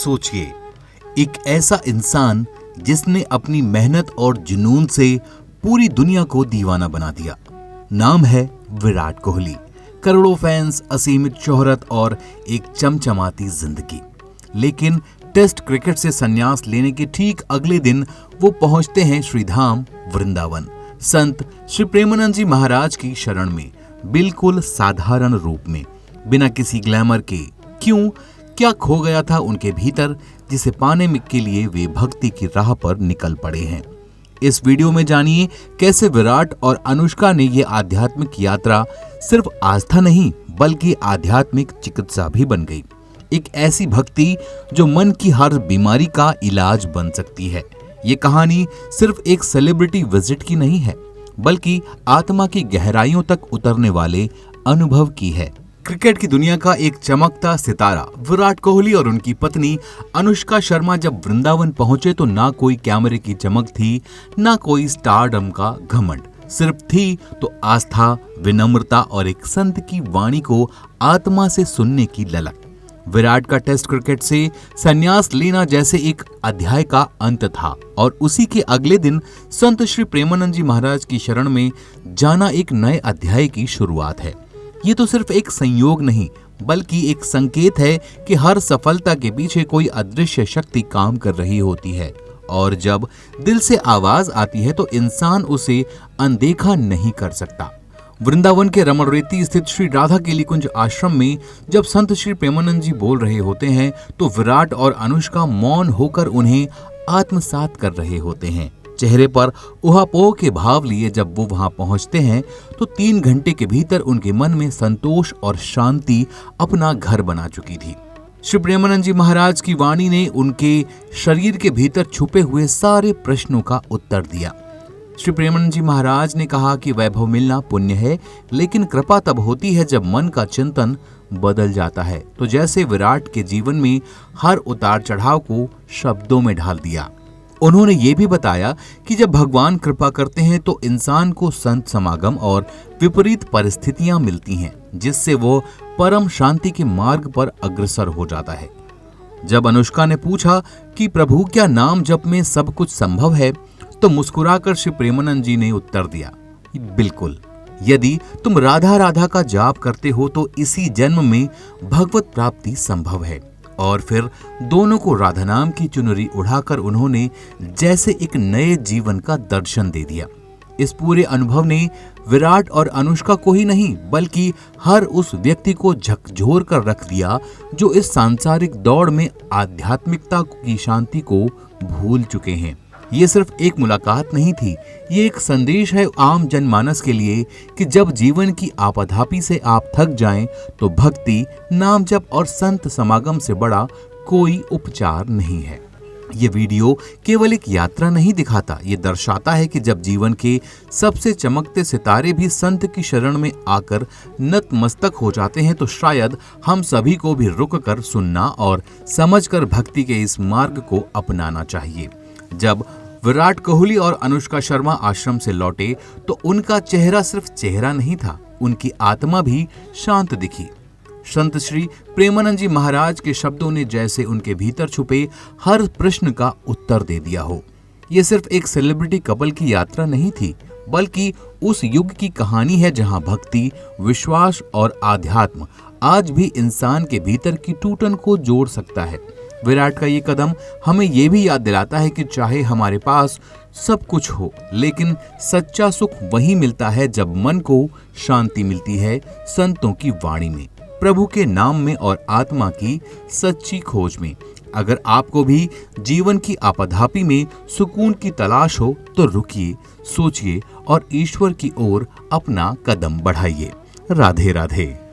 सोचिए, एक ऐसा इंसान जिसने अपनी मेहनत और जुनून से पूरी दुनिया को दीवाना बना दिया। नाम है विराट कोहली। करोड़ों फैंस, असीमित शोहरत और एक चमचमाती जिंदगी। लेकिन टेस्ट क्रिकेट से संन्यास लेने के ठीक अगले दिन वो पहुंचते हैं श्रीधाम वृंदावन, संत श्री प्रेमानंद जी महाराज की शरण में, बिल्कुल साधारण रूप में, बिना किसी ग्लैमर के। क्यों? क्या खो गया था उनके भीतर, जिसे पाने के लिए वे भक्ति की राह पर निकल पड़े हैं। इस वीडियो में जानिए कैसे विराट और अनुष्का ने ये आध्यात्मिक यात्रा सिर्फ आस्था नहीं बल्कि आध्यात्मिक चिकित्सा भी बन गई। एक ऐसी भक्ति जो मन की हर बीमारी का इलाज बन सकती है। ये कहानी सिर्फ एक सेलिब्रिटी विजिट की नहीं है, बल्कि आत्मा की गहराइयों तक उतरने वाले अनुभव की है। क्रिकेट की दुनिया का एक चमकता सितारा विराट कोहली और उनकी पत्नी अनुष्का शर्मा जब वृंदावन पहुंचे तो ना कोई कैमरे की चमक थी, ना कोई स्टारडम का घमंड, सिर्फ थी तो आस्था, विनम्रता और एक संत की वाणी को आत्मा से सुनने की ललक। विराट का टेस्ट क्रिकेट से संन्यास लेना जैसे एक अध्याय का अंत था और उसी के अगले दिन संत श्री प्रेमानंद जी महाराज की शरण में जाना एक नए अध्याय की शुरुआत है। ये तो सिर्फ एक संयोग नहीं बल्कि एक संकेत है कि हर सफलता के पीछे कोई अदृश्य शक्ति काम कर रही होती है, और जब दिल से आवाज आती है तो इंसान उसे अनदेखा नहीं कर सकता। वृंदावन के रमणरेती स्थित श्री राधा केली कुंज आश्रम में जब संत श्री प्रेमानंद जी बोल रहे होते हैं तो विराट और अनुष्का मौन होकर उन्हें आत्मसात कर रहे होते हैं। चेहरे पर उहापोह के भाव लिए जब वो वहां पहुंचते हैं तो 3 घंटे के भीतर उनके मन में संतोष और शांति अपना घर बना चुकी थी। श्री प्रेमानंद जी महाराज की वाणी ने उनके शरीर के भीतर छुपे हुए सारे प्रश्नों का उत्तर दिया। श्री प्रेमानंद जी महाराज ने कहा कि वैभव मिलना पुण्य है, लेकिन कृपा तब होती है जब मन का चिंतन बदल जाता है। तो जैसे विराट के जीवन में हर उतार चढ़ाव को शब्दों में ढाल दिया। उन्होंने ये भी बताया कि जब भगवान कृपा करते हैं तो इंसान को संत समागम और विपरीत परिस्थितियां मिलती हैं, जिससे वो परम शांति के मार्ग पर अग्रसर हो जाता है। जब अनुष्का ने पूछा कि प्रभु क्या नाम जप में सब कुछ संभव है, तो मुस्कुराकर श्री प्रेमानंद जी ने उत्तर दिया, बिल्कुल। यदि तुम राधा राधा का जाप करते हो तो इसी जन्म में भगवत प्राप्ति संभव है। और फिर दोनों को राधा नाम की चुनरी उड़ाकर उन्होंने जैसे एक नए जीवन का दर्शन दे दिया। इस पूरे अनुभव ने विराट और अनुष्का को ही नहीं बल्कि हर उस व्यक्ति को झकझोर कर रख दिया जो इस सांसारिक दौड़ में आध्यात्मिकता की शांति को भूल चुके हैं। ये सिर्फ एक मुलाकात नहीं थी, ये एक संदेश है आम जनमानस के लिए कि जब जीवन की आपाधापी से आप थक जाएं तो भक्ति, नाम जप और संत समागम से बड़ा कोई उपचार नहीं है। ये वीडियो केवल एक यात्रा नहीं दिखाता, ये दर्शाता है कि जब जीवन के सबसे चमकते सितारे भी संत की शरण में आकर नतमस्तक हो जाते हैं तो शायद हम सभी को भी रुक कर सुनना और समझकर भक्ति के इस मार्ग को अपनाना चाहिए। जब विराट कोहली और अनुष्का शर्मा आश्रम से लौटे तो उनका चेहरा सिर्फ चेहरा नहीं था, उनकी आत्मा भी शांत दिखी। संत श्री प्रेमानंद जी महाराज के शब्दों ने जैसे उनके भीतर छुपे हर प्रश्न का उत्तर दे दिया हो। यह सिर्फ एक सेलिब्रिटी कपल की यात्रा नहीं थी बल्कि उस युग की कहानी है जहां भक्ति, विश्वास और आध्यात्म आज भी इंसान के भीतर की टूटन को जोड़ सकता है। विराट का ये कदम हमें ये भी याद दिलाता है कि चाहे हमारे पास सब कुछ हो, लेकिन सच्चा सुख वही मिलता है जब मन को शांति मिलती है संतों की वाणी में, प्रभु के नाम में और आत्मा की सच्ची खोज में। अगर आपको भी जीवन की आपाधापी में सुकून की तलाश हो तो रुकिए, सोचिए और ईश्वर की ओर अपना कदम बढ़ाइए। राधे राधे।